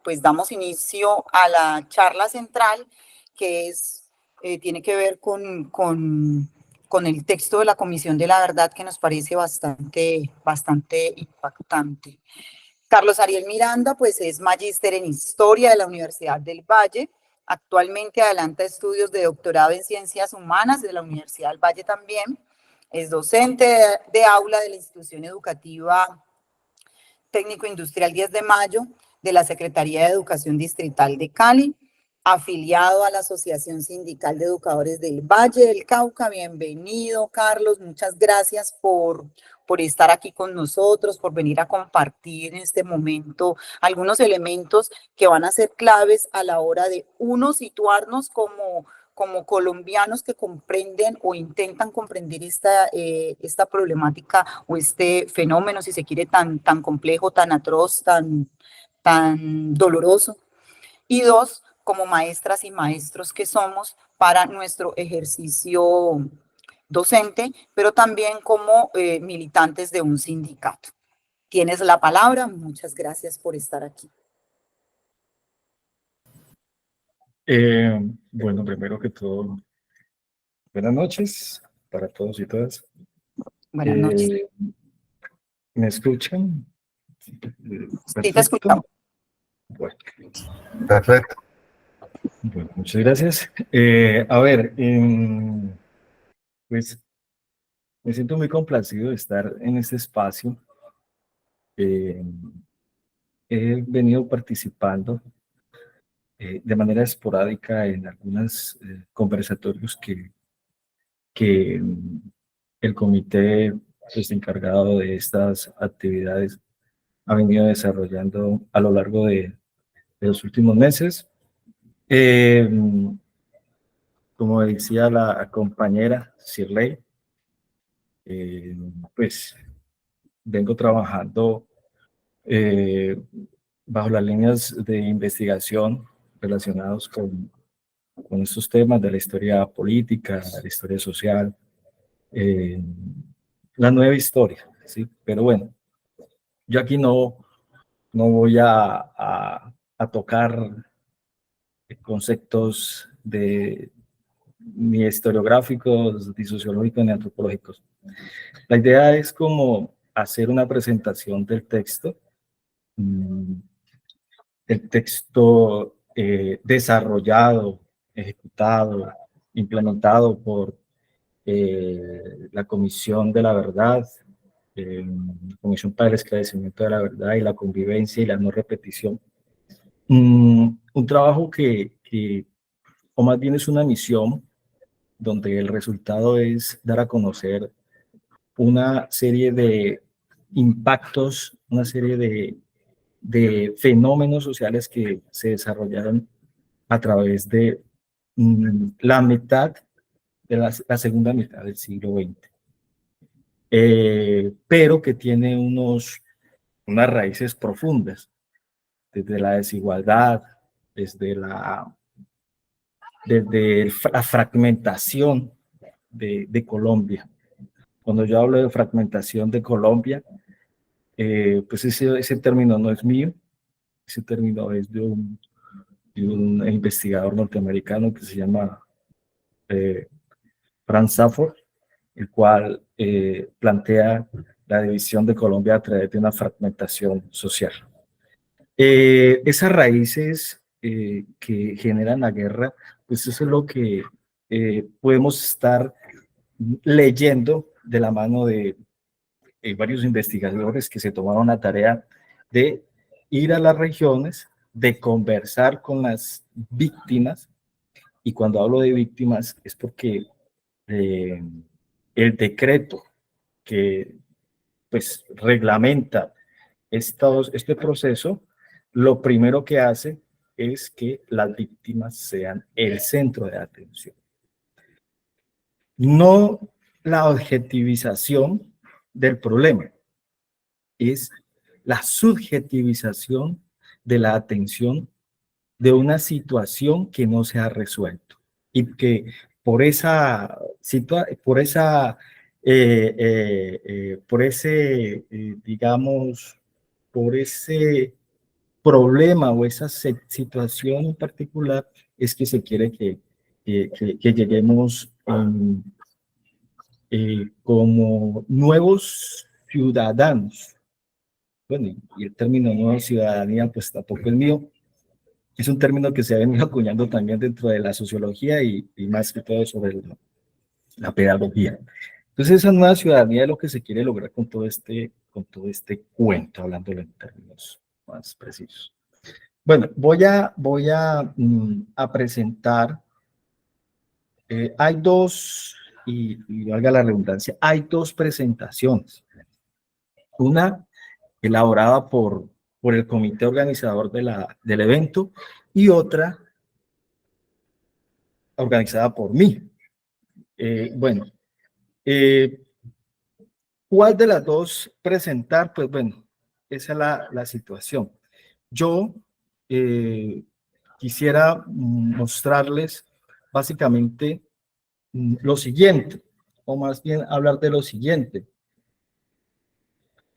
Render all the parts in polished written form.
pues damos inicio a la charla central que tiene que ver con el texto de la Comisión de la Verdad, que nos parece bastante impactante. Carlos Ariel Miranda, pues es magíster en Historia de la Universidad del Valle. Actualmente adelanta estudios de doctorado en Ciencias Humanas de la Universidad del Valle también. Es docente de aula de la institución educativa Técnico Industrial 10 de Mayo de la Secretaría de Educación Distrital de Cali, afiliado a la Asociación Sindical de Educadores del Valle del Cauca. Bienvenido, Carlos. Muchas gracias por estar aquí con nosotros, por venir a compartir en este momento algunos elementos que van a ser claves a la hora de situarnos como colombianos que comprenden o intentan comprender esta problemática o este fenómeno, si se quiere, tan complejo, tan atroz, tan doloroso. Y dos, como maestras y maestros que somos para nuestro ejercicio docente, pero también como militantes de un sindicato. Tienes la palabra. Muchas gracias por estar aquí. Bueno, primero que todo, buenas noches para todos y todas. Buenas noches. ¿Me escuchan? Sí, te escuchamos. Bueno, perfecto. Bueno, muchas gracias. A ver, pues me siento muy complacido de estar en este espacio. He venido participando de manera esporádica en algunos conversatorios que el comité pues, encargado de estas actividades ha venido desarrollando a lo largo de los últimos meses. Como decía la compañera Shirley, pues vengo trabajando bajo las líneas de investigación relacionados con estos temas de la historia política, la historia social, la nueva historia, ¿sí? Pero bueno, yo aquí no voy a tocar conceptos ni historiográficos, ni sociológicos, ni antropológicos. La idea es como hacer una presentación del texto, desarrollado, ejecutado, implementado por la Comisión de la Verdad, Comisión para el Esclarecimiento de la Verdad y la Convivencia y la No Repetición. Un trabajo o más bien es una misión, donde el resultado es dar a conocer una serie de impactos, una serie de fenómenos sociales que se desarrollaron a través de la mitad de la segunda mitad del siglo XX. Pero que tiene unas raíces profundas, desde la desigualdad, desde la fragmentación de Colombia. Cuando yo hablo de fragmentación de Colombia, pues ese término no es mío, ese término es de un investigador norteamericano que se llama Frank Safford, el cual plantea la división de Colombia a través de una fragmentación social. Esas raíces que generan la guerra, pues eso es lo que podemos estar leyendo de la mano de varios investigadores que se tomaron la tarea de ir a las regiones, de conversar con las víctimas, y cuando hablo de víctimas es porque el decreto que pues reglamenta este proceso, lo primero que hace es que las víctimas sean el centro de atención. No la objetivización del problema, es la subjetivización de la atención de una situación que no se ha resuelto y que por ese, digamos, por problema o esa situación en particular es que se quiere que lleguemos como nuevos ciudadanos. Bueno, y el término nueva ciudadanía, pues tampoco es mío. Es un término que se ha venido acuñando también dentro de la sociología y más que todo sobre la pedagogía. Entonces, esa nueva ciudadanía es lo que se quiere lograr con todo este cuento, hablándolo en términos más precisos. Bueno, voy a presentar, hay dos, y valga la redundancia, hay dos presentaciones. Una elaborada por el comité organizador del evento y otra organizada por mí. Bueno, ¿cuál de las dos presentar? Pues bueno, esa es la situación. Yo quisiera mostrarles básicamente lo siguiente, o más bien hablar de lo siguiente.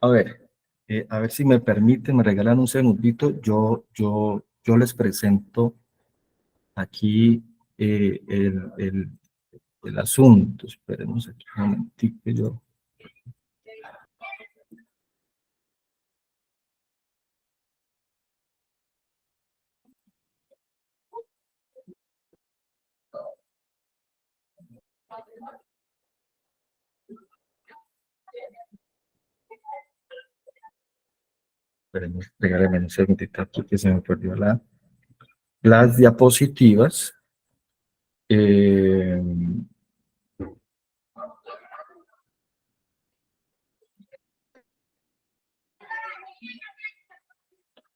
A ver si me permiten, me regalan un segundito, yo les presento aquí el asunto. Esperemos aquí un momentito, yo. Esperemos, regálenme un segundito aquí que se me perdió las diapositivas.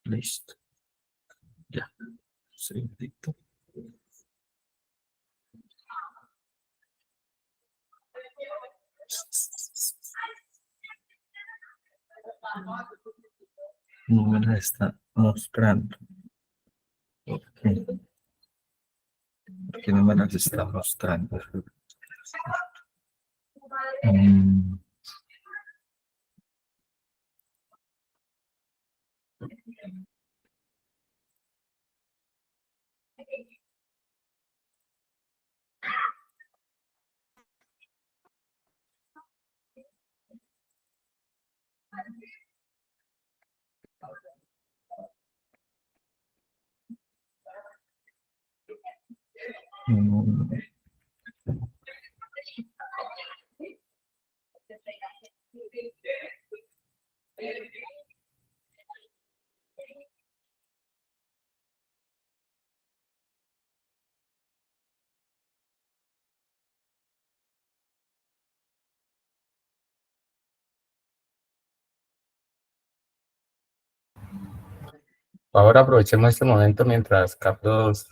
Listo. Ya. Un segundito. No me la está mostrando. ¿Por qué? ¿Por qué no me las está mostrando? Mm. Mm. Ahora aprovechemos este momento mientras Carlos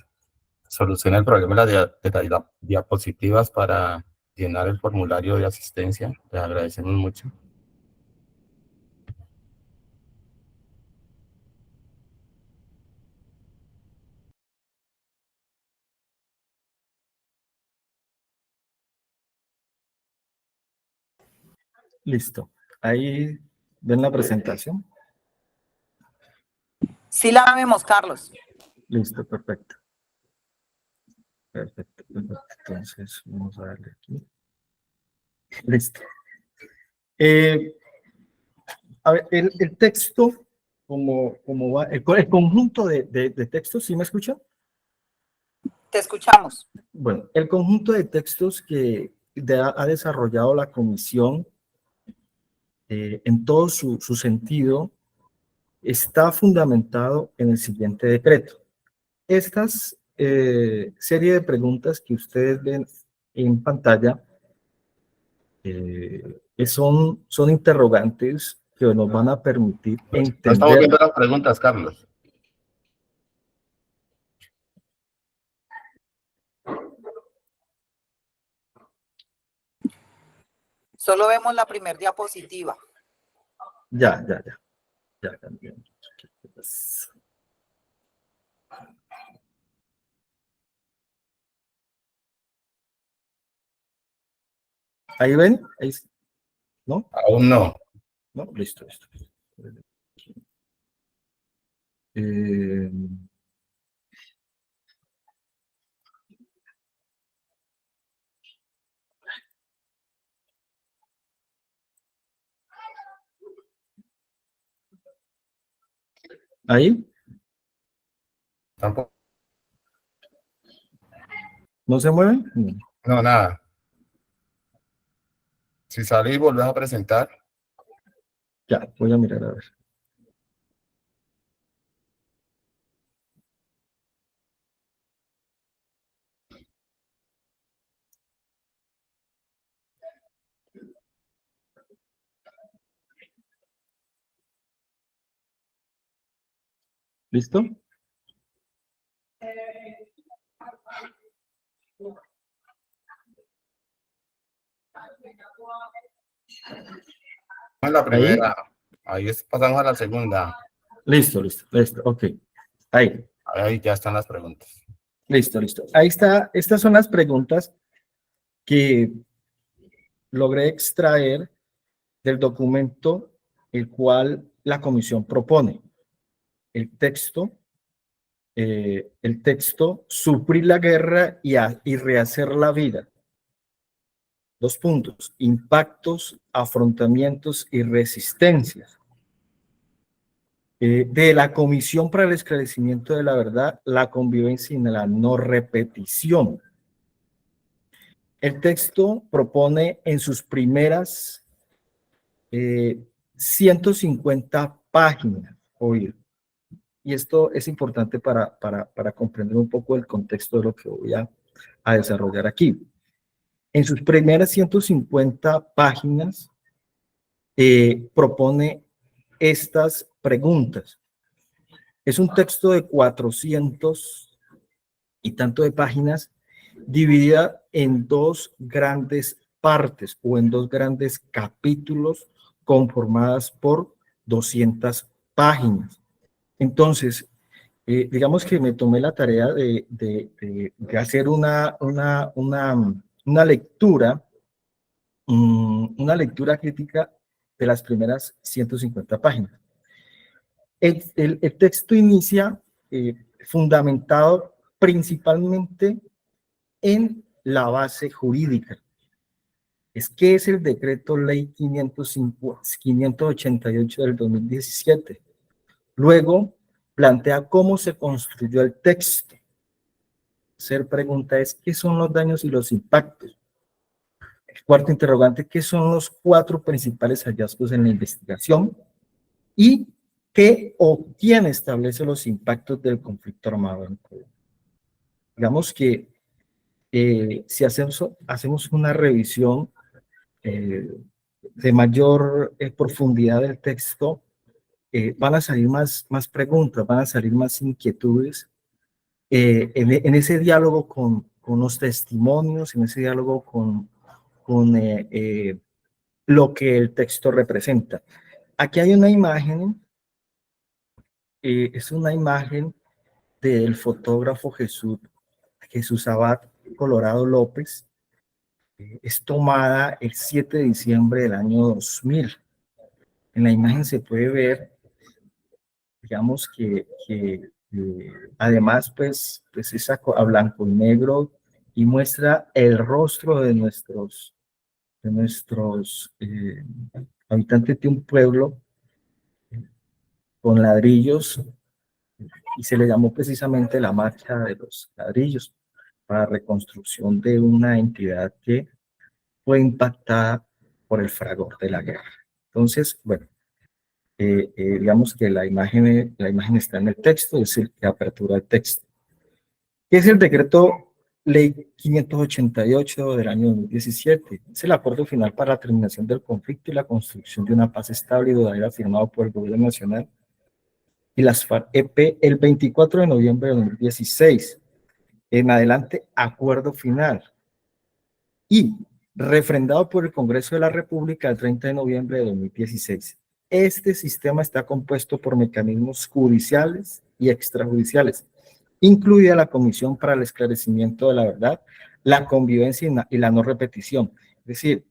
soluciona el problema de las diapositivas para llenar el formulario de asistencia. Le agradecemos mucho. Listo. Ahí ven la presentación. Sí la vemos, Carlos. Listo, perfecto. Perfecto, perfecto. Entonces, vamos a darle aquí. Listo. A ver, el texto, como va, el conjunto de textos, ¿sí me escuchan? Te escuchamos. Bueno, el conjunto de textos que ha desarrollado la comisión en todo su sentido está fundamentado en el siguiente decreto. Estas serie de preguntas que ustedes ven en pantalla son interrogantes que nos van a permitir entender. No estamos viendo las preguntas, Carlos. Solo vemos la primera diapositiva. Ya también. ¿Ahí ven? Ahí, ¿no? Aún no. No, listo. Eh, ¿Ahí? Tampoco. ¿No se mueven? No. No, nada. Si salís, volvés a presentar. Ya, voy a mirar a ver. ¿Listo? En la ¿Ahí? primera, ahí pasamos a la segunda. Listo, listo, listo. Ok. Ahí. Ahí ya están las preguntas. Listo, listo. Ahí está. Estas son las preguntas que logré extraer del documento el cual la comisión propone. El texto, suplir la guerra y rehacer la vida. 2 puntos, impactos, afrontamientos y resistencias. De la Comisión para el Esclarecimiento de la Verdad, la convivencia y la no repetición. El texto propone en sus primeras 150 páginas, oír. Y esto es importante para comprender un poco el contexto de lo que voy a desarrollar aquí. En sus primeras 150 páginas propone estas preguntas. Es un texto de 400 y tanto de páginas, dividida en 2 grandes partes o en 2 grandes capítulos conformadas por 200 páginas. Entonces, digamos que me tomé la tarea de hacer una lectura, una lectura crítica de las primeras 150 páginas. El texto inicia fundamentado principalmente en la base jurídica. ¿Qué es el decreto ley 588 del 2017? Luego plantea cómo se construyó el texto. Tercera pregunta es, ¿qué son los daños y los impactos? El cuarto interrogante, ¿qué son los 4 principales hallazgos en la investigación? Y ¿qué o quién establece los impactos del conflicto armado en Colombia? Digamos que si hacemos una revisión de mayor profundidad del texto, van a salir más preguntas, van a salir más inquietudes en ese diálogo con los testimonios, en ese diálogo con lo que el texto representa. Aquí hay una imagen, es una imagen del fotógrafo Jesús Abad Colorado López, es tomada el 7 de diciembre del año 2000. En la imagen se puede ver, digamos que además pues es a blanco y negro y muestra el rostro de nuestros habitantes de un pueblo con ladrillos, y se le llamó precisamente la marcha de los ladrillos para reconstrucción de una entidad que fue impactada por el fragor de la guerra. Entonces, bueno, digamos que la imagen está en el texto, es el que apertura el texto. ¿Qué es el decreto ley 588 del año 2017? Es el acuerdo final para la terminación del conflicto y la construcción de una paz estable y duradera firmado por el gobierno nacional y las FARC-EP el 24 de noviembre de 2016. En adelante, acuerdo final. Y refrendado por el Congreso de la República el 30 de noviembre de 2016. Este sistema está compuesto por mecanismos judiciales y extrajudiciales, incluida la Comisión para el Esclarecimiento de la Verdad, la convivencia y la no repetición. Es decir,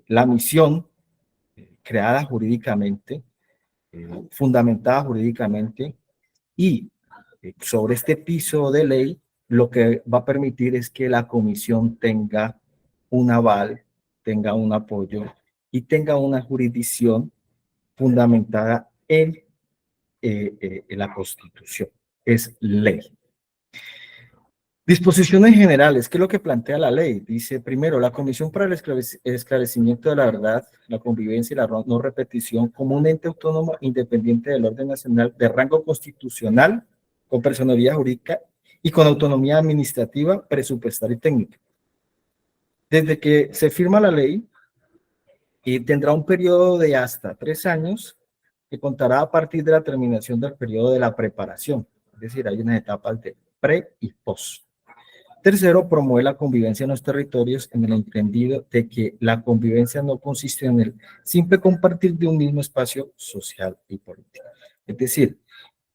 la misión creada jurídicamente, fundamentada jurídicamente, Y sobre este piso de ley, lo que va a permitir es que la comisión tenga un aval, tenga un apoyo y tenga una jurisdicción fundamentada en la Constitución. Es ley. Disposiciones generales. ¿Qué es lo que plantea la ley? Dice, primero, la Comisión para el Esclarecimiento de la Verdad, la Convivencia y la No Repetición, como un ente autónomo independiente del orden nacional de rango constitucional, con personalidad jurídica y con autonomía administrativa, presupuestaria y técnica. Desde que se firma la ley, tendrá un periodo de hasta 3 años que contará a partir de la terminación del periodo de la preparación. Es decir, hay unas etapas de pre y post. Tercero, promueve la convivencia en los territorios en el entendido de que la convivencia no consiste en el simple compartir de un mismo espacio social y político. Es decir,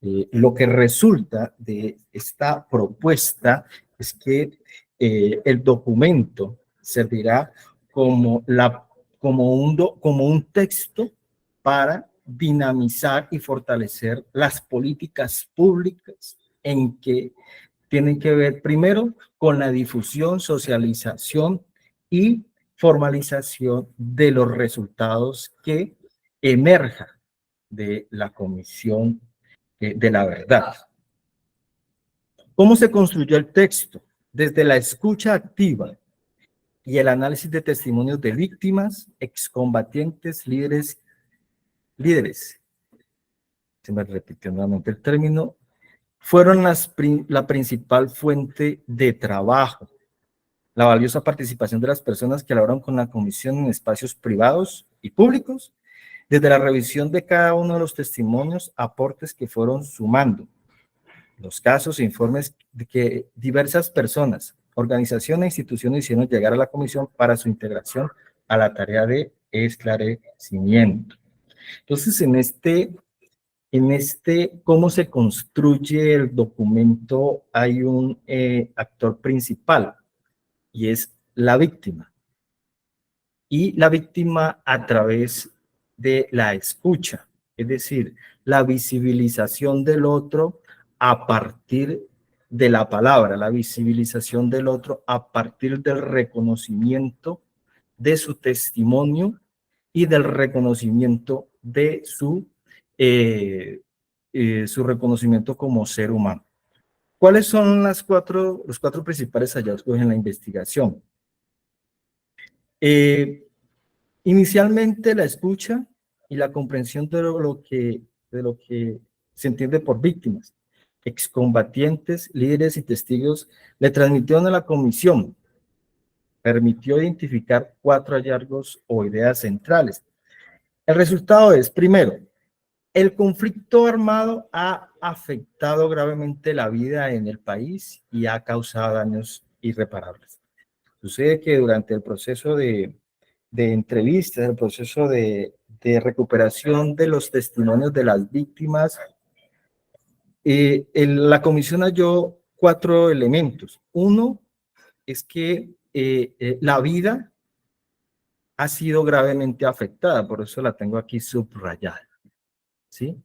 lo que resulta de esta propuesta es que el documento servirá como un texto para dinamizar y fortalecer las políticas públicas en que tienen que ver primero con la difusión, socialización y formalización de los resultados que emerjan de la Comisión de la Verdad. ¿Cómo se construyó el texto? Desde la escucha activa y el análisis de testimonios de víctimas, excombatientes, líderes, se me repitió nuevamente el término, fueron la principal fuente de trabajo. La valiosa participación de las personas que laboran con la comisión en espacios privados y públicos, desde la revisión de cada uno de los testimonios, aportes que fueron sumando, los casos e informes de que diversas personas, organizaciones e instituciones hicieron llegar a la comisión para su integración a la tarea de esclarecimiento. Entonces, en cómo se construye el documento, hay un actor principal, y es la víctima. Y la víctima a través de la escucha, es decir, la visibilización del otro a partir de la palabra, la visibilización del otro a partir del reconocimiento de su testimonio y del reconocimiento de su reconocimiento como ser humano. ¿Cuáles son los cuatro principales hallazgos en la investigación? Inicialmente la escucha y la comprensión de lo que se entiende por víctimas, excombatientes, líderes y testigos, le transmitieron a la comisión, permitió identificar 4 hallazgos o ideas centrales. El resultado es, primero, el conflicto armado ha afectado gravemente la vida en el país y ha causado daños irreparables. Sucede que durante el proceso de entrevistas, el proceso de recuperación de los testimonios de las víctimas, la comisión halló 4 elementos. Uno es que la vida ha sido gravemente afectada, por eso la tengo aquí subrayada, ¿sí?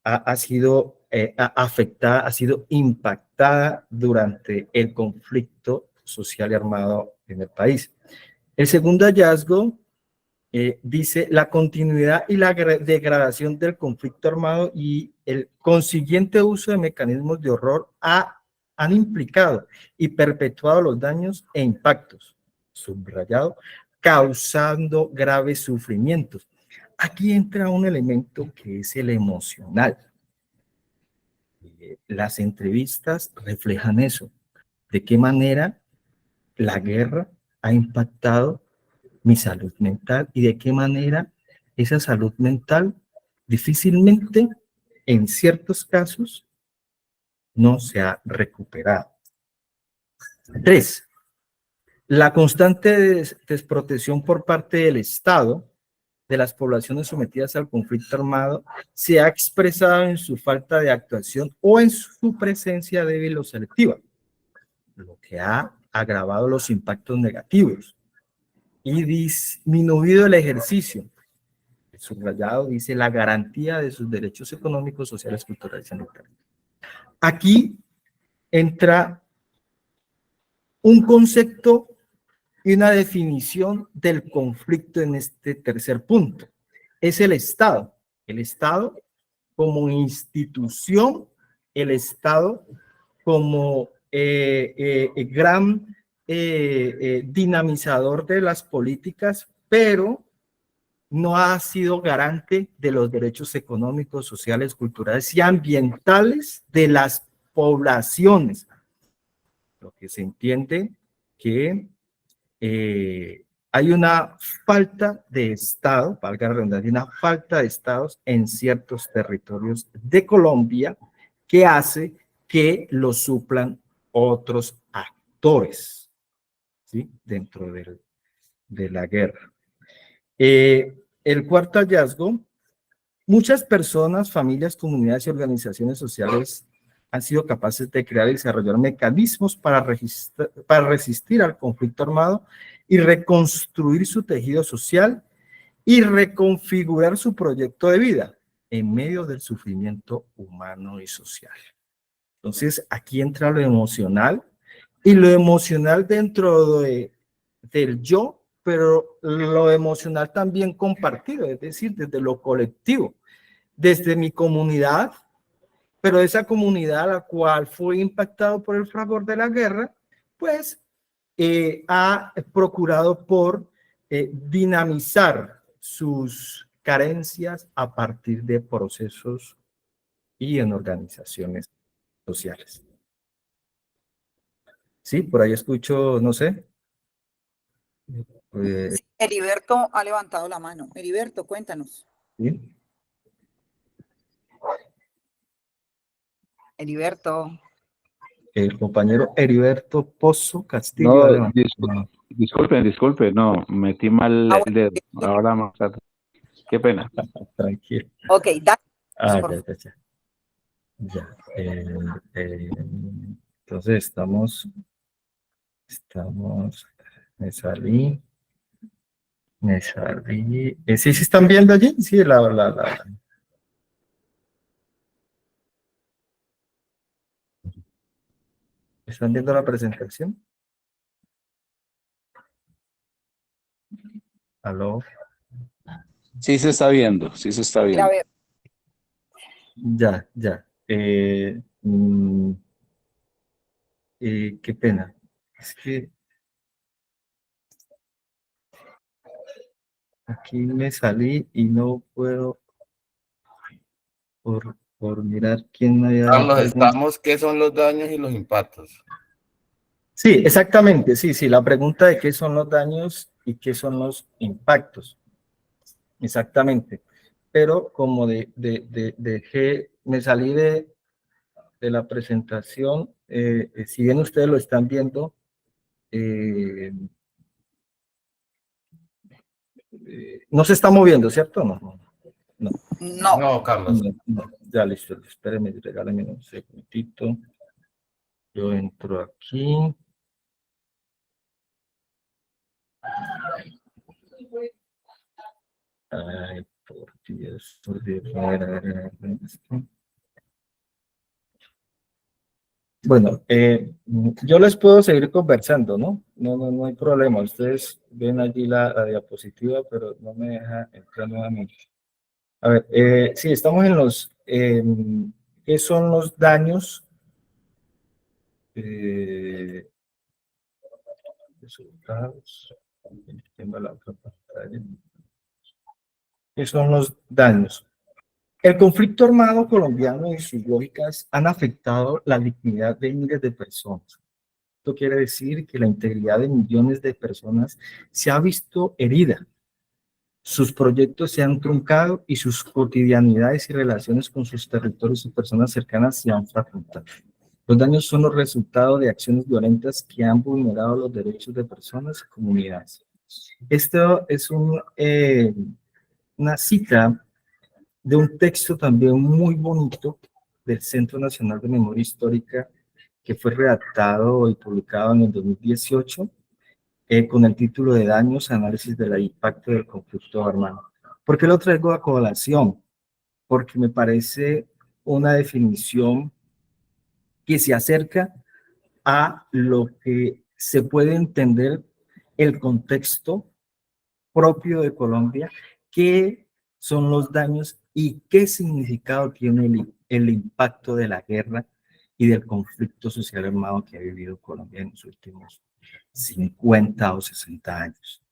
Ha sido afectada, ha sido impactada durante el conflicto social y armado en el país. El segundo hallazgo dice la continuidad y la degradación del conflicto armado y el consiguiente uso de mecanismos de horror han implicado y perpetuado los daños e impactos, subrayado, causando graves sufrimientos. Aquí entra un elemento que es el emocional. Las entrevistas reflejan eso. ¿De qué manera la guerra ha impactado mi salud mental y de qué manera esa salud mental difícilmente, en ciertos casos, no se ha recuperado? 3. La constante desprotección por parte del Estado de las poblaciones sometidas al conflicto armado se ha expresado en su falta de actuación o en su presencia débil o selectiva, lo que ha agravado los impactos negativos y disminuido el ejercicio. El subrayado dice la garantía de sus derechos económicos, sociales, culturales y sanitarios. Aquí entra un concepto y una definición del conflicto en este tercer punto. Es el Estado. El Estado como institución, el Estado como gran dinamizador de las políticas, pero no ha sido garante de los derechos económicos, sociales, culturales y ambientales de las poblaciones. Lo que se entiende que hay una falta de Estado, valga la redundancia, una falta de Estados en ciertos territorios de Colombia que hace que lo suplan otros actores, ¿sí? Dentro de la guerra. El cuarto hallazgo, muchas personas, familias, comunidades y organizaciones sociales han sido capaces de crear y desarrollar mecanismos para resistir al conflicto armado y reconstruir su tejido social y reconfigurar su proyecto de vida en medio del sufrimiento humano y social. Entonces, aquí entra lo emocional, y lo emocional dentro del yo, pero lo emocional también compartido, es decir, desde lo colectivo, desde mi comunidad, pero esa comunidad a la cual fue impactado por el fragor de la guerra, pues ha procurado por dinamizar sus carencias a partir de procesos y en organizaciones sociales. Sí, por ahí escucho, no sé. Sí, Heriberto ha levantado la mano. Heriberto, cuéntanos. ¿Sí? Heriberto. El compañero Heriberto Pozo Castillo. No, disculpen, no, metí mal Ah, el dedo. Ahora más tarde. Qué pena. Tranquilo. Ok, dale. Ya. Entonces estamos, me salí. ¿Sí se están viendo allí? Sí, ¿están viendo la presentación? ¿Aló? Sí se está viendo, sí se está viendo. A ver, Ya. Qué pena. Es que aquí me salí y no puedo por mirar quién me había Carlos, preguntado. ¿qué son los daños y los impactos? Sí, exactamente, sí, la pregunta de qué son los daños y qué son los impactos. Exactamente. Pero como me salí de la presentación, si bien ustedes lo están viendo, no se está moviendo, ¿cierto? No. No, Carlos. No. Ya listo, espérenme, regálenme un segundito. Yo entro aquí. Ay, por Dios, Bueno, yo les puedo seguir conversando, ¿no? No hay problema. Ustedes ven allí la diapositiva, pero no me deja entrar nuevamente. A ver, sí, estamos en los, ¿qué son los daños? Resultados. Tengo la otra pantalla. ¿Qué son los daños? El conflicto armado colombiano y sus lógicas han afectado la dignidad de miles de personas. Esto quiere decir que la integridad de millones de personas se ha visto herida. Sus proyectos se han truncado y sus cotidianidades y relaciones con sus territorios y personas cercanas se han fragmentado. Los daños son los resultados de acciones violentas que han vulnerado los derechos de personas y comunidades. Esto es una cita de un texto también muy bonito del Centro Nacional de Memoria Histórica que fue redactado y publicado en el 2018 con el título de Daños, análisis del impacto del conflicto armado. ¿Por qué lo traigo a colación? Porque me parece una definición que se acerca a lo que se puede entender el contexto propio de Colombia, qué son los daños y qué significado tiene el impacto de la guerra y del conflicto social armado que ha vivido Colombia en los últimos 50 o 60 años.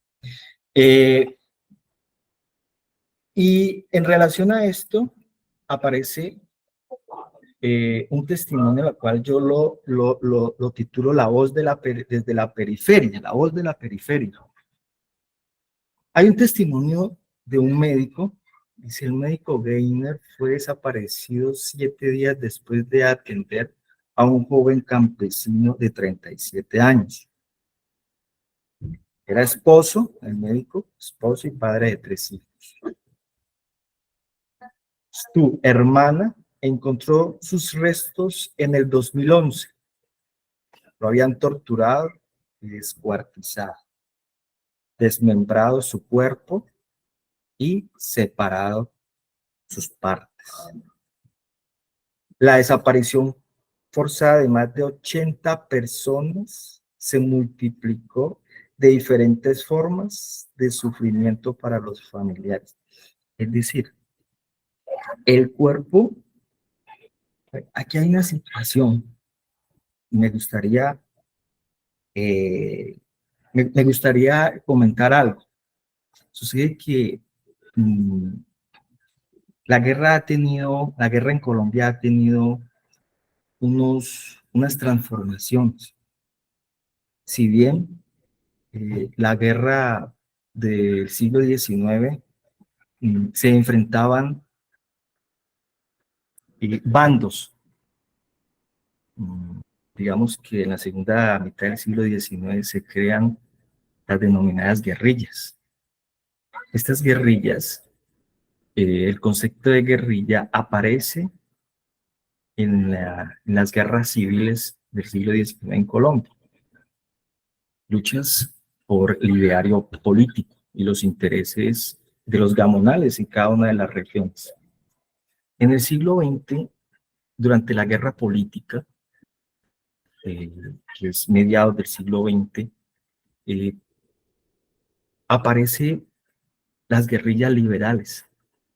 Y en relación a esto aparece un testimonio al cual yo lo titulo La voz desde la periferia, la voz de la periferia. Hay un testimonio de un médico, dice: el médico Gainer fue desaparecido 7 días después de atender a un joven campesino de 37 años. Era esposo, el médico, esposo y padre de 3 hijos. Su hermana encontró sus restos en el 2011. Lo habían torturado y descuartizado, desmembrado su cuerpo y separado sus partes. La desaparición forzada de más de 80 personas se multiplicó de diferentes formas de sufrimiento para los familiares. Es decir, el cuerpo, aquí hay una situación, me gustaría comentar algo. Sucede que la guerra en Colombia ha tenido unas transformaciones. Si bien la guerra del siglo XIX se enfrentaban bandos, digamos que en la segunda mitad del siglo XIX se crean las denominadas guerrillas. Estas guerrillas, el concepto de guerrilla aparece en las guerras civiles del siglo XIX en Colombia. Luchas por el ideario político y los intereses de los gamonales en cada una de las regiones. En el siglo XX, durante la guerra política, que es mediados del siglo XX, aparecen las guerrillas liberales.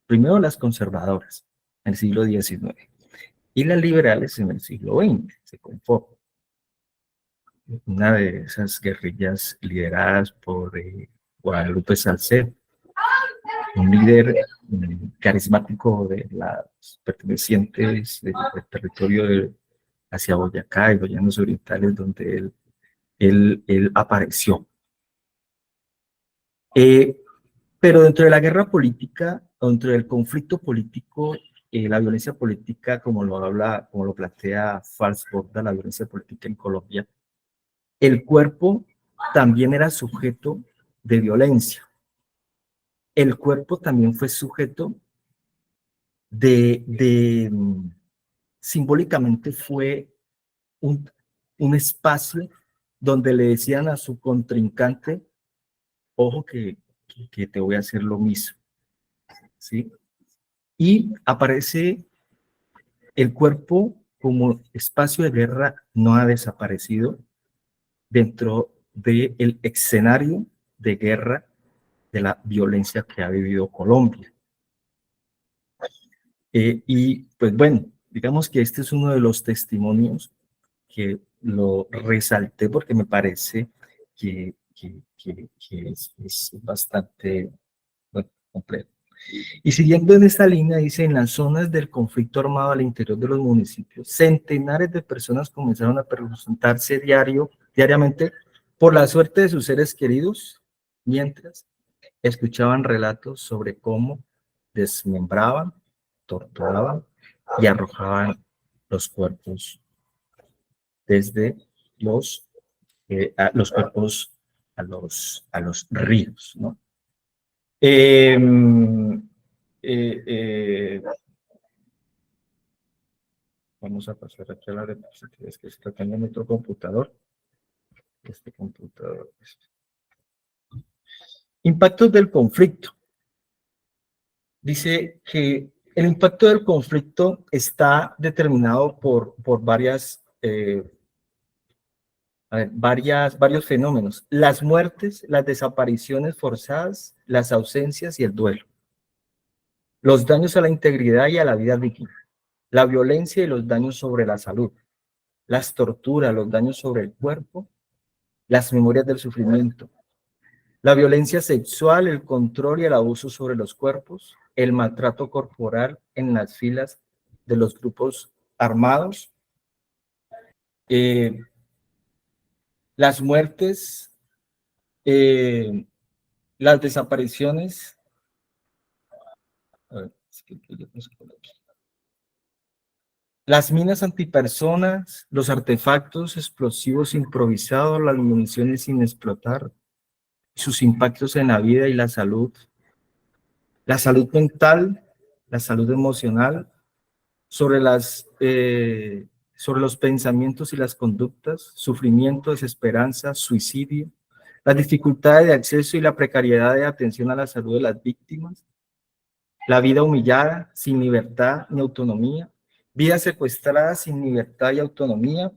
Primero las conservadoras, en el siglo XIX, y las liberales en el siglo XX, se conforman. Una de esas guerrillas lideradas por Guadalupe Salcedo, un líder carismático de las pertenecientes del territorio hacia Boyacá y los llanos orientales, donde él apareció. Pero dentro de la guerra política, dentro del conflicto político, la violencia política, como lo plantea Falsborda, la violencia política en Colombia, el cuerpo también era sujeto de violencia. El cuerpo también fue sujeto simbólicamente fue un espacio donde le decían a su contrincante: ojo que te voy a hacer lo mismo, ¿sí? Y aparece el cuerpo como espacio de guerra, no ha desaparecido dentro del escenario de guerra de la violencia que ha vivido Colombia. Y pues bueno, digamos que este es uno de los testimonios que lo resalté porque me parece que es bastante complejo. Y siguiendo en esta línea, dice: en las zonas del conflicto armado al interior de los municipios, centenares de personas comenzaron a preguntarse diariamente por la suerte de sus seres queridos, mientras escuchaban relatos sobre cómo desmembraban, torturaban y arrojaban los cuerpos desde los cuerpos a los ríos, ¿no? Vamos a pasar aquí a la diapositiva, es que está teniendo otro computador. Este computador. Impactos del conflicto. Dice que el impacto del conflicto está determinado por varias varios fenómenos: las muertes, las desapariciones forzadas, las ausencias y el duelo, los daños a la integridad y a la vida digna, la violencia y los daños sobre la salud, las torturas, los daños sobre el cuerpo, las memorias del sufrimiento, la violencia sexual, el control y el abuso sobre los cuerpos, el maltrato corporal en las filas de los grupos armados, las muertes, las desapariciones. A ver, es que yo no sé por aquí. Las minas antipersonas, los artefactos explosivos improvisados, las municiones sin explotar, sus impactos en la vida y la salud mental, la salud emocional, sobre los pensamientos y las conductas, sufrimiento, desesperanza, suicidio, las dificultades de acceso y la precariedad de atención a la salud de las víctimas, la vida humillada, sin libertad ni autonomía, vida secuestrada sin libertad y autonomía,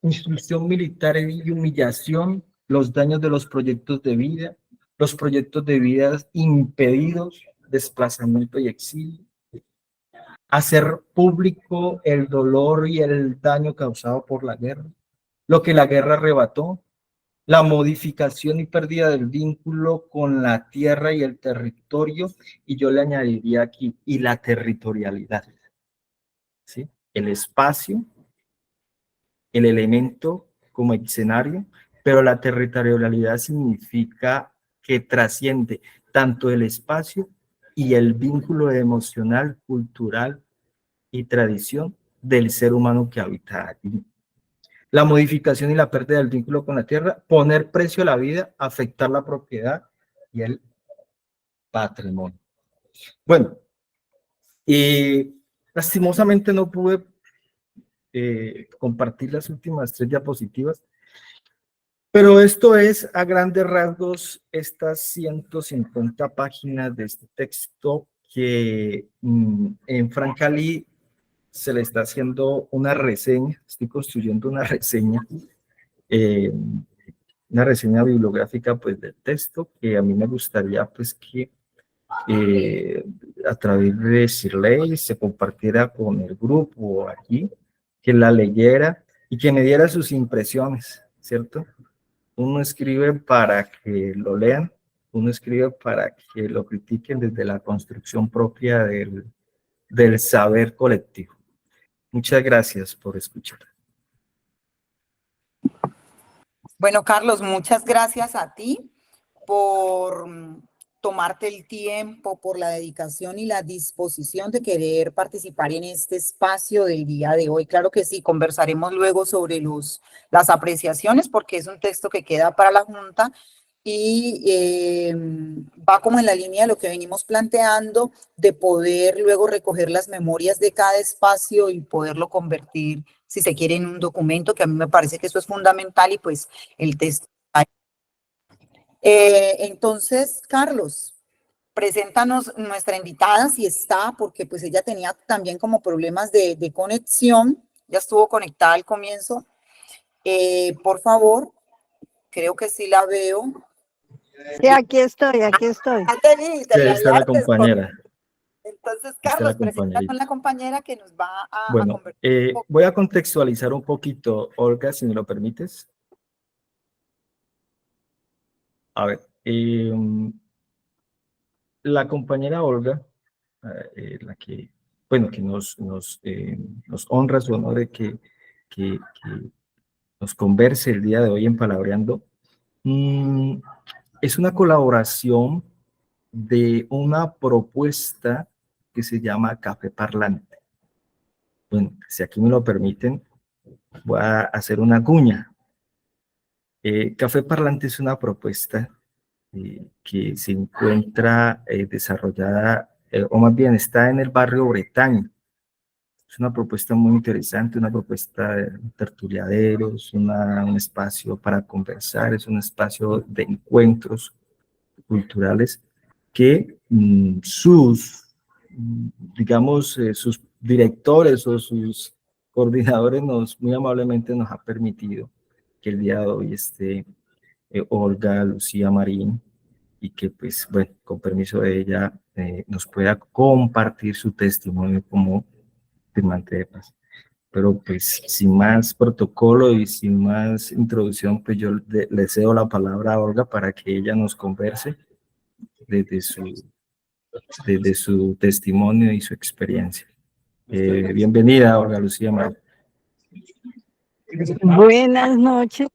instrucción militar y humillación, los daños de los proyectos de vida impedidos, desplazamiento y exilio, hacer público el dolor y el daño causado por la guerra, lo que la guerra arrebató, la modificación y pérdida del vínculo con la tierra y el territorio, y yo le añadiría aquí, y la territorialidad, ¿sí? El espacio, el elemento como escenario, pero la territorialidad significa que trasciende tanto el espacio y el vínculo emocional, cultural y tradición del ser humano que habita allí. La modificación y la pérdida del vínculo con la tierra, poner precio a la vida, afectar la propiedad y el patrimonio. Bueno, lastimosamente no pude compartir las últimas 3 diapositivas, pero esto es a grandes rasgos estas 150 páginas de este texto que en Francali se le está haciendo una reseña, estoy construyendo una reseña bibliográfica pues del texto, que a mí me gustaría pues que a través de Shirley se compartiera con el grupo aquí, que la leyera y que me diera sus impresiones, ¿cierto? Uno escribe para que lo lean, uno escribe para que lo critiquen desde la construcción propia del saber colectivo. Muchas gracias por escuchar. Bueno, Carlos, muchas gracias a ti por tomarte el tiempo, por la dedicación y la disposición de querer participar en este espacio del día de hoy. Claro que sí, conversaremos luego sobre las apreciaciones, porque es un texto que queda para la Junta y va como en la línea de lo que venimos planteando, de poder luego recoger las memorias de cada espacio y poderlo convertir, si se quiere, en un documento, que a mí me parece que eso es fundamental, y pues el texto. Entonces, Carlos, preséntanos nuestra invitada, si está, porque pues ella tenía también como problemas de conexión, ya estuvo conectada al comienzo. Por favor, creo que sí la veo. Sí, aquí estoy, aquí estoy. Te vi, Sí, ahí está la compañera. Entonces, Carlos, presenta con la compañera que nos va a conversar. Voy a contextualizar un poquito, Olga, si me lo permites. A ver, la compañera Olga, la que, bueno, que nos honra su honor de que nos converse el día de hoy en Palabreando, es una colaboración de una propuesta que se llama Café Parlante. Bueno, si aquí me lo permiten, voy a hacer una cuña. Café Parlante es una propuesta que se encuentra desarrollada, o más bien está en el barrio Bretaña. Es una propuesta muy interesante, una propuesta de tertuliaderos, un espacio para conversar, es un espacio de encuentros culturales que sus digamos, sus directores o sus coordinadores muy amablemente nos ha permitido que el día de hoy esté Olga Lucía Marín, y que, pues, bueno, con permiso de ella, nos pueda compartir su testimonio como firmante de paz. Pero, pues, sin más protocolo y sin más introducción, pues yo le cedo la palabra a Olga para que ella nos converse desde su testimonio y su experiencia. Bienvenida, Olga Lucía Marín. Buenas noches,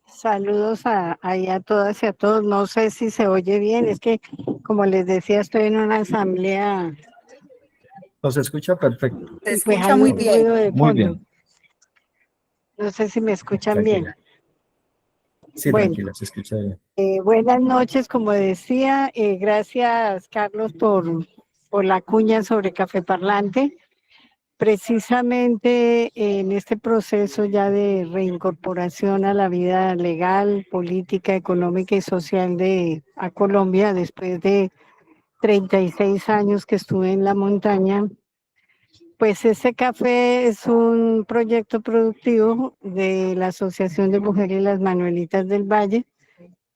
saludos ahí a todas y a todos. No sé si se oye bien, es que como les decía, estoy en una asamblea Nos escucha perfecto. Se y pues escucha hay muy un bien. ruido de Muy fondo. bien. No sé si me escuchan bien. Tranquila. Sí, Bueno. tranquila, se escucha bien. Buenas noches, como decía, gracias Carlos por la cuña sobre Café Parlante. Precisamente en este proceso ya de reincorporación a la vida legal, política, económica y social a Colombia, después de 36 años que estuve en la montaña, pues este café es un proyecto productivo de la Asociación de Mujeres Las Manuelitas del Valle.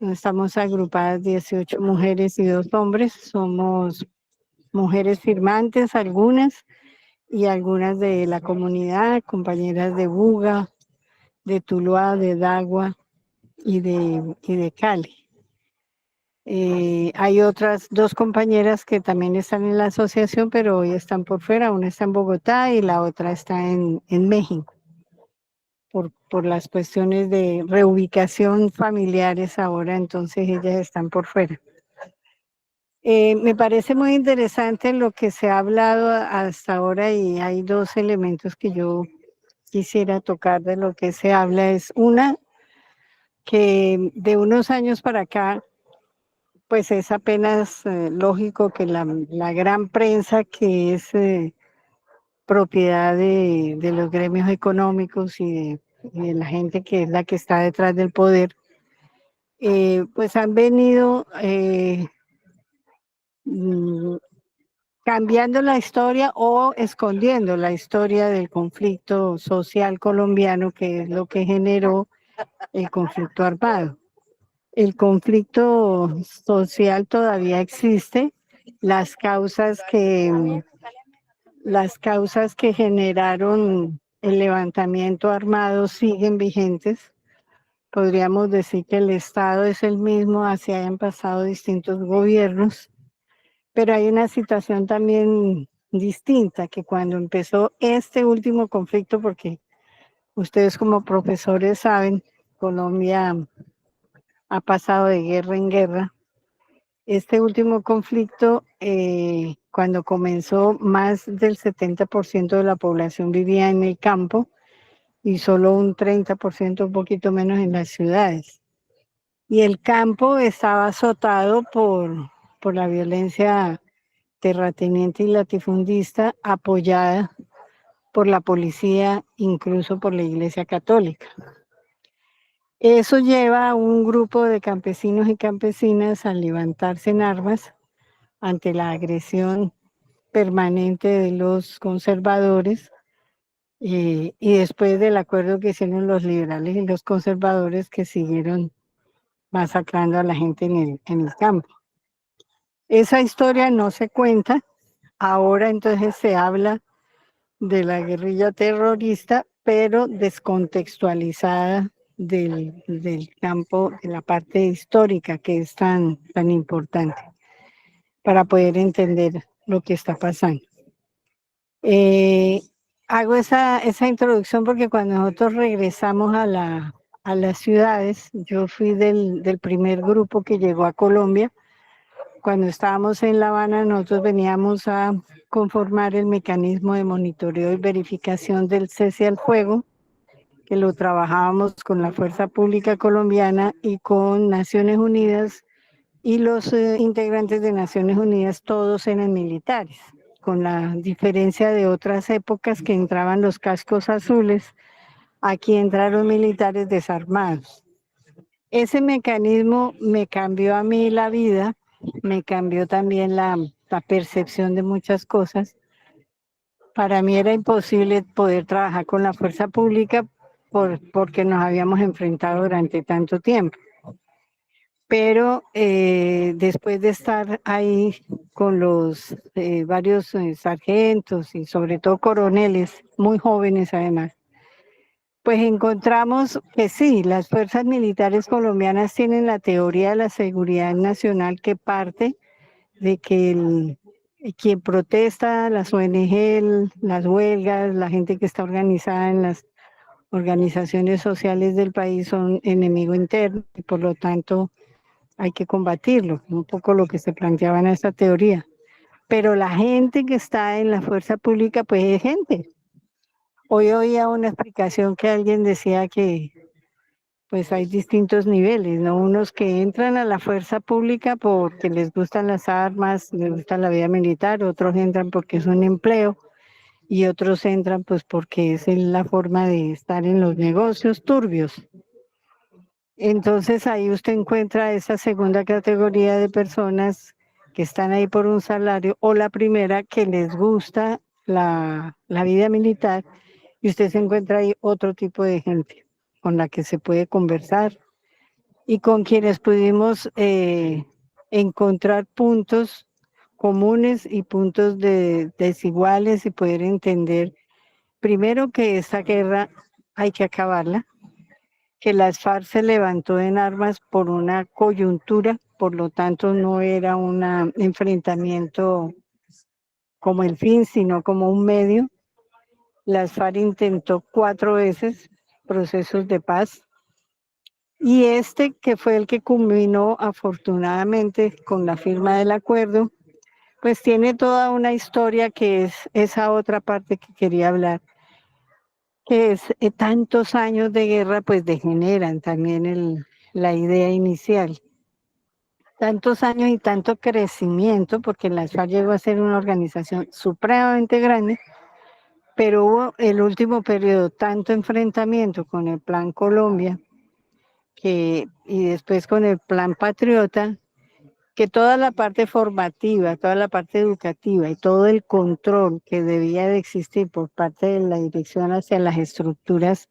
Estamos agrupadas 18 mujeres y 2 hombres. Somos mujeres firmantes, algunas, y algunas de la comunidad, compañeras de Buga, de Tuluá, de Dagua y de Cali. Hay otras 2 compañeras que también están en la asociación, pero hoy están por fuera. Una está en Bogotá y la otra está en México, por las cuestiones de reubicación familiares ahora, entonces ellas están por fuera. Me parece muy interesante lo que se ha hablado hasta ahora y hay 2 elementos que yo quisiera tocar de lo que se habla. Es una, que de unos años para acá, pues es apenas lógico que la gran prensa, que es propiedad de los gremios económicos y de la gente que es la que está detrás del poder, pues han venido cambiando la historia o escondiendo la historia del conflicto social colombiano, que es lo que generó el conflicto armado. El conflicto social todavía existe, las causas que generaron el levantamiento armado siguen vigentes. Podríamos decir que el Estado es el mismo, así hayan pasado distintos gobiernos, pero hay una situación también distinta, que cuando empezó este último conflicto, porque ustedes como profesores saben, Colombia ha pasado de guerra en guerra. Este último conflicto, cuando comenzó, más del 70% de la población vivía en el campo y solo un 30%, un poquito menos, en las ciudades. Y el campo estaba azotado por la violencia terrateniente y latifundista, apoyada por la policía, incluso por la Iglesia Católica. Eso lleva a un grupo de campesinos y campesinas a levantarse en armas ante la agresión permanente de los conservadores, y después del acuerdo que hicieron los liberales y los conservadores, que siguieron masacrando a la gente en el campo. Esa historia no se cuenta. Ahora entonces se habla de la guerrilla terrorista, pero descontextualizada del campo, de la parte histórica, que es tan importante para poder entender lo que está pasando. Hago esa introducción porque cuando nosotros regresamos a las ciudades, yo fui del primer grupo que llegó a Colombia. Cuando estábamos en La Habana, nosotros veníamos a conformar el mecanismo de monitoreo y verificación del cese al fuego, que lo trabajábamos con la Fuerza Pública Colombiana y con Naciones Unidas, y los integrantes de Naciones Unidas todos eran militares, con la diferencia de otras épocas que entraban los cascos azules. Aquí entraron militares desarmados. Ese mecanismo me cambió a mí la vida, me cambió también la la percepción de muchas cosas. Para mí era imposible poder trabajar con la fuerza pública porque nos habíamos enfrentado durante tanto tiempo. Pero después de estar ahí con los varios sargentos y sobre todo coroneles, muy jóvenes además, pues encontramos que sí, las fuerzas militares colombianas tienen la teoría de la seguridad nacional que parte de que quien protesta, las ONG, las huelgas, la gente que está organizada en las organizaciones sociales del país son enemigo interno y por lo tanto hay que combatirlo, un poco lo que se planteaba en esta teoría. Pero la gente que está en la fuerza pública, pues es gente. Hoy oía una explicación que alguien decía que pues hay distintos niveles, ¿no? Unos que entran a la fuerza pública porque les gustan las armas, les gusta la vida militar, otros entran porque es un empleo y otros entran pues porque es la forma de estar en los negocios turbios. Entonces ahí usted encuentra esa segunda categoría de personas que están ahí por un salario o la primera que les gusta la vida militar y usted se encuentra ahí otro tipo de gente con la que se puede conversar y con quienes pudimos encontrar puntos comunes y puntos desiguales y poder entender primero que esta guerra hay que acabarla, que las FARC se levantó en armas por una coyuntura, por lo tanto no era un enfrentamiento como el fin, sino como un medio. Las FARC intentó 4 veces procesos de paz y este que fue el que culminó afortunadamente con la firma del acuerdo, pues tiene toda una historia que es esa otra parte que quería hablar, que es tantos años de guerra pues degeneran también la idea inicial. Tantos años y tanto crecimiento, porque la FARC llegó a ser una organización supremamente grande, pero hubo el último periodo tanto enfrentamiento con el Plan Colombia y después con el Plan Patriota, que toda la parte formativa, toda la parte educativa y todo el control que debía de existir por parte de la dirección hacia las estructuras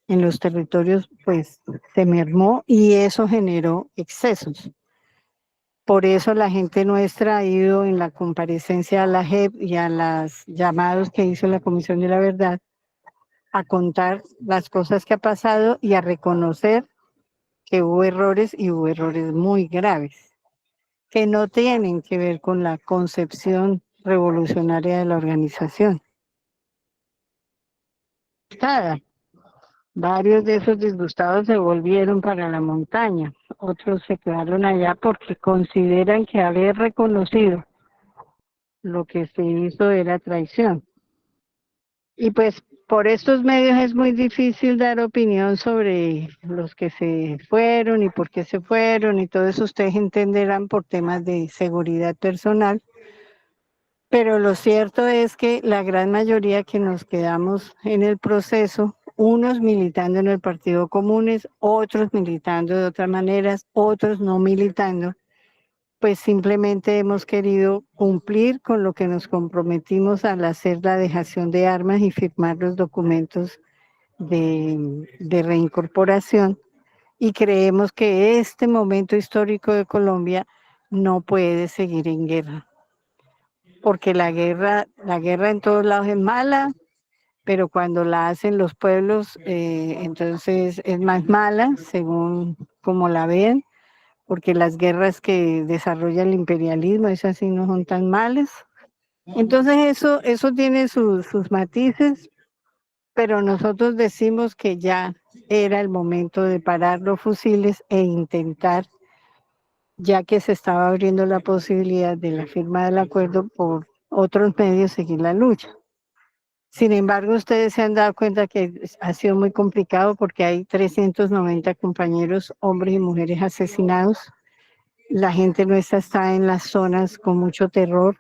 en los territorios, pues se mermó y eso generó excesos. Por eso la gente nuestra ha ido en la comparecencia a la JEP y a los llamados que hizo la Comisión de la Verdad a contar las cosas que ha pasado y a reconocer que hubo errores y hubo errores muy graves, que no tienen que ver con la concepción revolucionaria de la organización. Varios de esos disgustados se volvieron para la montaña, otros se quedaron allá porque consideran que haber reconocido lo que se hizo era traición. Y pues por estos medios es muy difícil dar opinión sobre los que se fueron y por qué se fueron y todo eso ustedes entenderán por temas de seguridad personal. Pero lo cierto es que la gran mayoría que nos quedamos en el proceso, unos militando en el Partido Comunes, otros militando de otras maneras, otros no militando, pues simplemente hemos querido cumplir con lo que nos comprometimos al hacer la dejación de armas y firmar los documentos de reincorporación y creemos que este momento histórico de Colombia no puede seguir en guerra, porque la guerra en todos lados es mala, pero cuando la hacen los pueblos, entonces es más mala, según como la ven, porque las guerras que desarrolla el imperialismo, esas sí no son tan malas. Entonces eso tiene sus matices, pero nosotros decimos que ya era el momento de parar los fusiles e intentar, ya que se estaba abriendo la posibilidad de la firma del acuerdo por otros medios, seguir la lucha. Sin embargo, ustedes se han dado cuenta que ha sido muy complicado porque hay 390 compañeros, hombres y mujeres asesinados. La gente nuestra está en las zonas con mucho terror.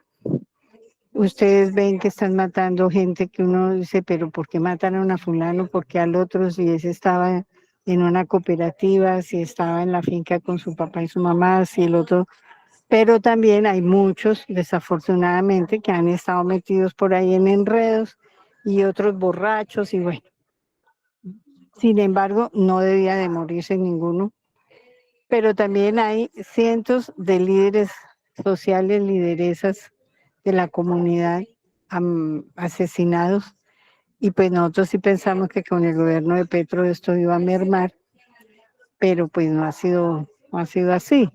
Ustedes ven que están matando gente que uno dice, pero ¿por qué matan a una fulano? ¿Por qué al otro? Si ese estaba en una cooperativa, si estaba en la finca con su papá y su mamá, si el otro pero también hay muchos, desafortunadamente, que han estado metidos por ahí en enredos y otros borrachos y bueno. Sin embargo, no debía de morirse ninguno, pero también hay cientos de líderes sociales, lideresas de la comunidad asesinados y pues nosotros sí pensamos que con el gobierno de Petro esto iba a mermar, pero pues no ha sido así.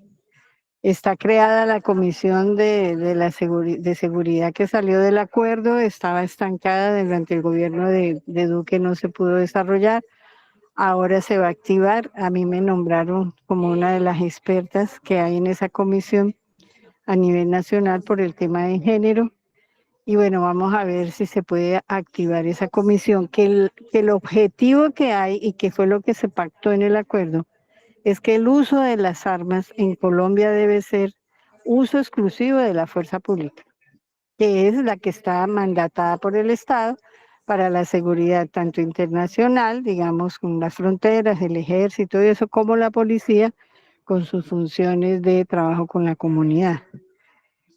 Está creada la comisión de seguridad que salió del acuerdo, estaba estancada durante el gobierno de Duque, no se pudo desarrollar. Ahora se va a activar. A mí me nombraron como una de las expertas que hay en esa comisión a nivel nacional por el tema de género. Y bueno, vamos a ver si se puede activar esa comisión, que el objetivo que hay y que fue lo que se pactó en el acuerdo es que el uso de las armas en Colombia debe ser uso exclusivo de la fuerza pública, que es la que está mandatada por el Estado para la seguridad tanto internacional, digamos, con las fronteras, el ejército y eso, como la policía con sus funciones de trabajo con la comunidad.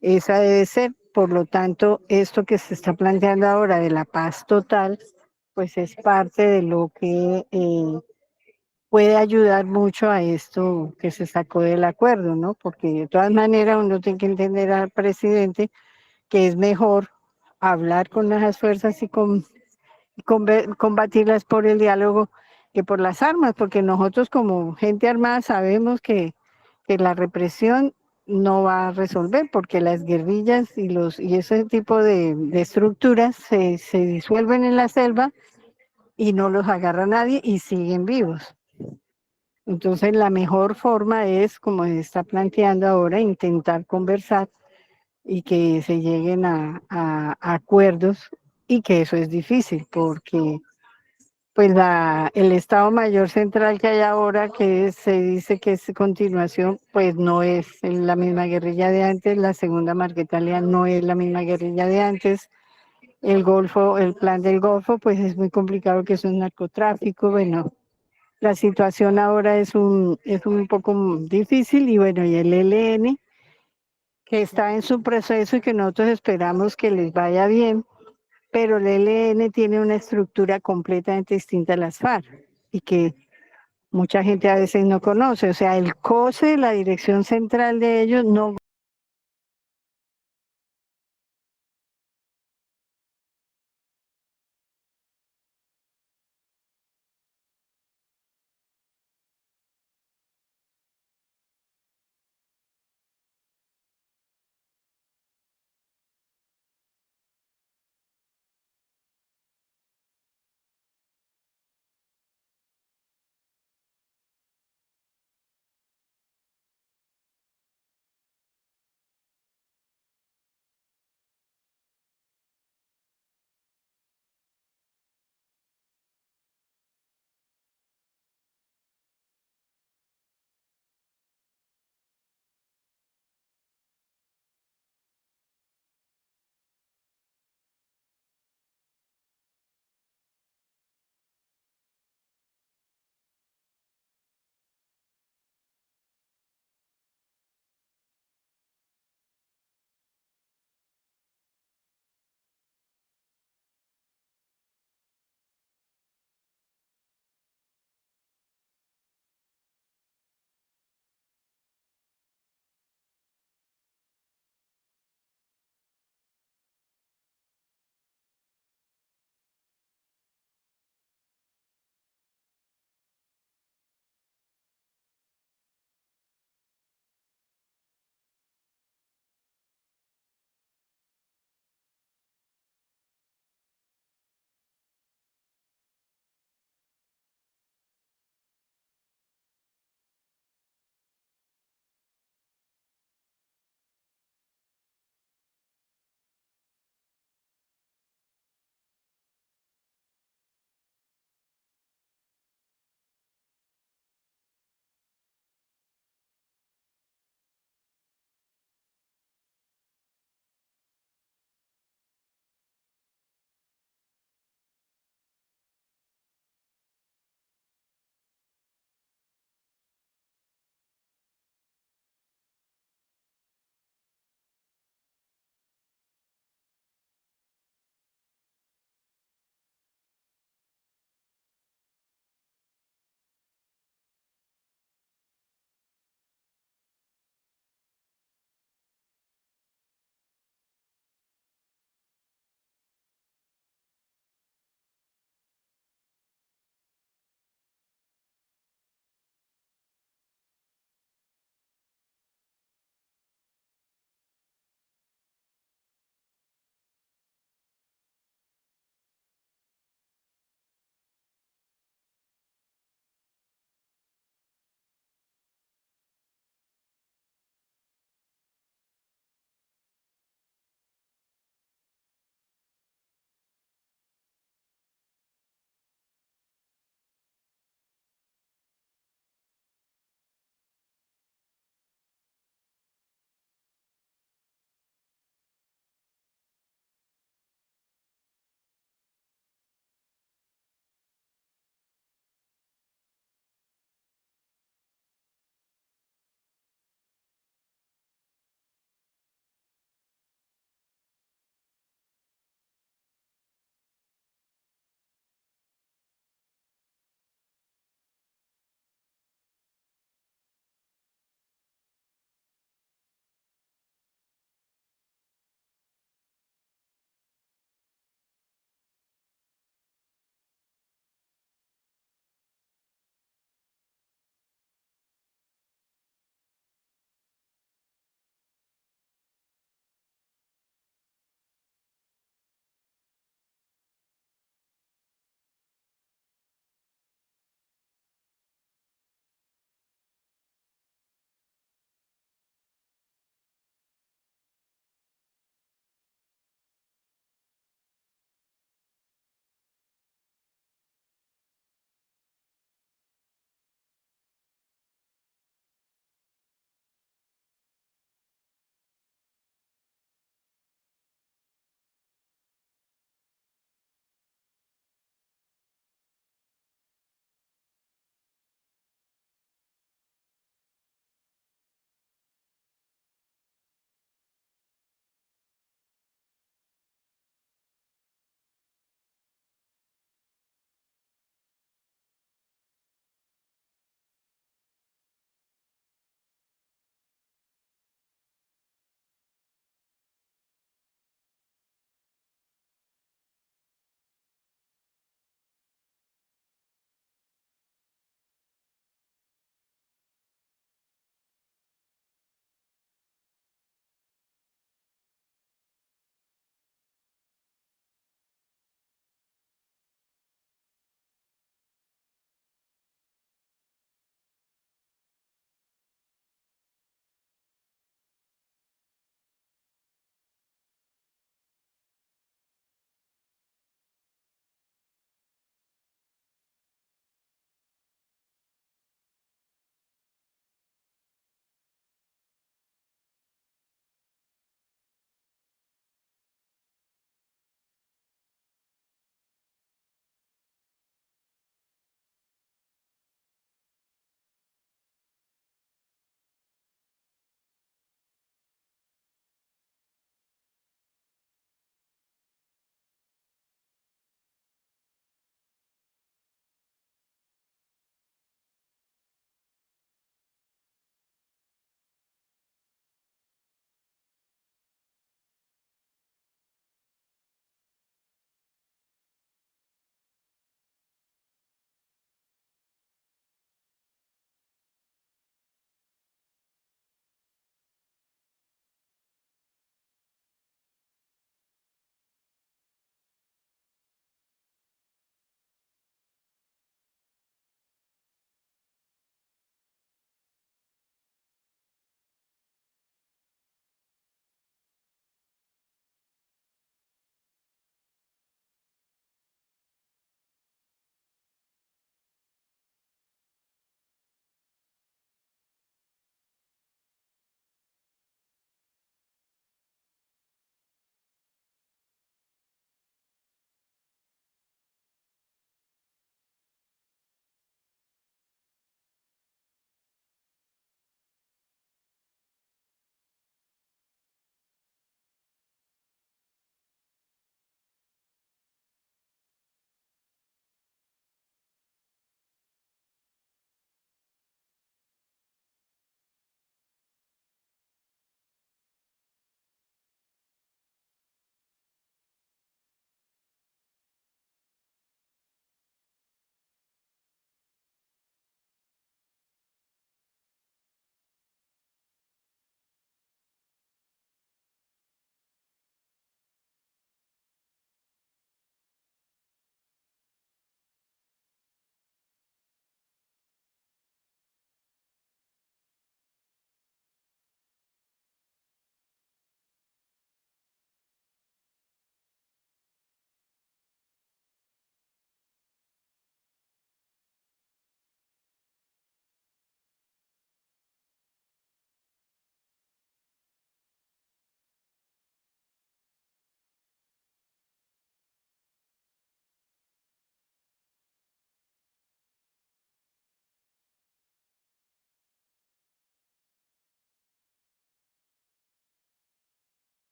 Esa debe ser, por lo tanto, esto que se está planteando ahora de la paz total, pues es parte de lo que puede ayudar mucho a esto que se sacó del acuerdo, ¿no? Porque de todas maneras uno tiene que entender al presidente que es mejor hablar con las fuerzas y combatirlas por el diálogo que por las armas, porque nosotros como gente armada sabemos que la represión no va a resolver, porque las guerrillas y ese tipo de estructuras se disuelven en la selva y no los agarra nadie y siguen vivos. Entonces la mejor forma es, como se está planteando ahora, intentar conversar y que se lleguen a acuerdos, y que eso es difícil porque pues el Estado Mayor Central que hay ahora, que se dice que es continuación, pues no es la misma guerrilla de antes, la segunda Marquetalia no es la misma guerrilla de antes, el Golfo, el plan del Golfo, pues es muy complicado, que es un narcotráfico, bueno, la situación ahora es un poco difícil y bueno, y el ELN, que está en su proceso y que nosotros esperamos que les vaya bien, pero el ELN tiene una estructura completamente distinta a las FARC y que mucha gente a veces no conoce. O sea, el COSE, la dirección central de ellos, no